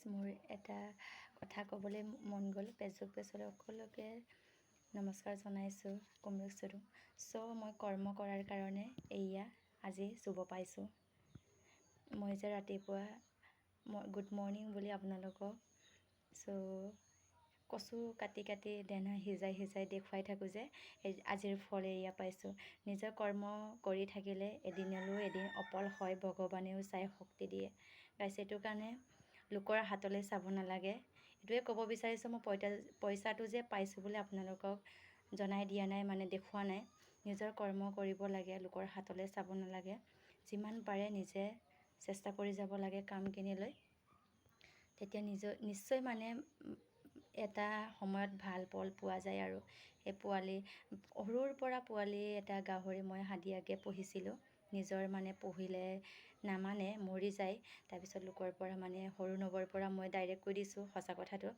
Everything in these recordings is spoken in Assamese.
মোৰ এটা কথা ক'বলৈ মন গ'ল। ফেচবুক পেজলৈ সকলোকে নমস্কাৰ জনাইছোঁ, কমৰেডছটো। মই কৰ্ম কৰাৰ কাৰণে এয়া আজি চুব পাইছোঁ। মই যে ৰাতিপুৱা গুড মৰ্ণিং বুলি আপোনালোকক কচু কাটি দেনা সিজাই দেখুৱাই থাকোঁ যে আজিৰ ফল এয়া পাইছোঁ। নিজৰ কৰ্ম কৰি থাকিলে এদিনলৈ এদিন সফল হয়, ভগৱানেও চাই শক্তি দিয়ে। গাইছ, এইটো কাৰণে লোকৰ হাতলৈ চাব নালাগে। এইটোৱে ক'ব বিচাৰিছোঁ, মই পইচাটো যে পাইছোঁ বুলি আপোনালোকক জনাই দিয়া নাই, মানে দেখুওৱা নাই। নিজৰ কৰ্ম কৰিব লাগে, লোকৰ হাতলৈ চাব নালাগে। যিমান পাৰে নিজে চেষ্টা কৰি যাব লাগে কামখিনিলৈ, তেতিয়া নিশ্চয় মানে এটা সময়ত ভাল ফল পোৱা যায়। আৰু সেই সৰুৰ পৰা পোৱালি এটা গাহৰি মই হাদিয়াকৈ পুহিছিলোঁ। নিজৰ মানে পুহিলে নামানে, মৰি যায়। তাৰপিছত লোকৰ পৰা মানে সৰু নৱৰ পৰা মই ডাইৰেক্ট কৈ দিছোঁ সঁচা কথাটো।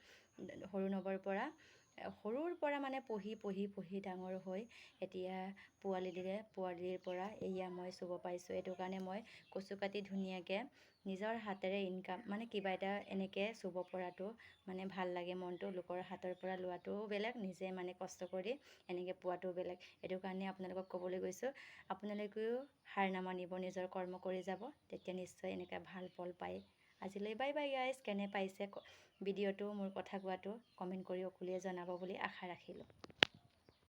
সৰুৰ পৰা মানে পুহি ডাঙৰ হৈ এতিয়া পোৱালি দিলে। পোৱালিৰ পৰা এয়া মই চুব পাইছোঁ। এইটো কাৰণে মই কচু কাটি ধুনীয়াকৈ নিজৰ হাতেৰে ইনকাম মানে কিবা এটা এনেকৈ চুব পৰাটো মানে ভাল লাগে মনটো। লোকৰ হাতৰ পৰা লোৱাটোও বেলেগ, নিজে মানে কষ্ট কৰি এনেকৈ পোৱাটোও বেলেগ। এইটো কাৰণে আপোনালোকক ক'বলৈ গৈছোঁ, আপোনালোকেও হাৰ নামানিব, নিজৰ কৰ্ম কৰি যাব, তেতিয়া নিশ্চয় এনেকৈ ভাল ফল পায়। আজিলৈ বাই বাই গাইজ। কেনে পাইছে ভিডিঅ'টো, মোৰ কথা কোৱাটো কমেণ্ট কৰি সকলোৱে জনাব বুলি আশা ৰাখিলোঁ।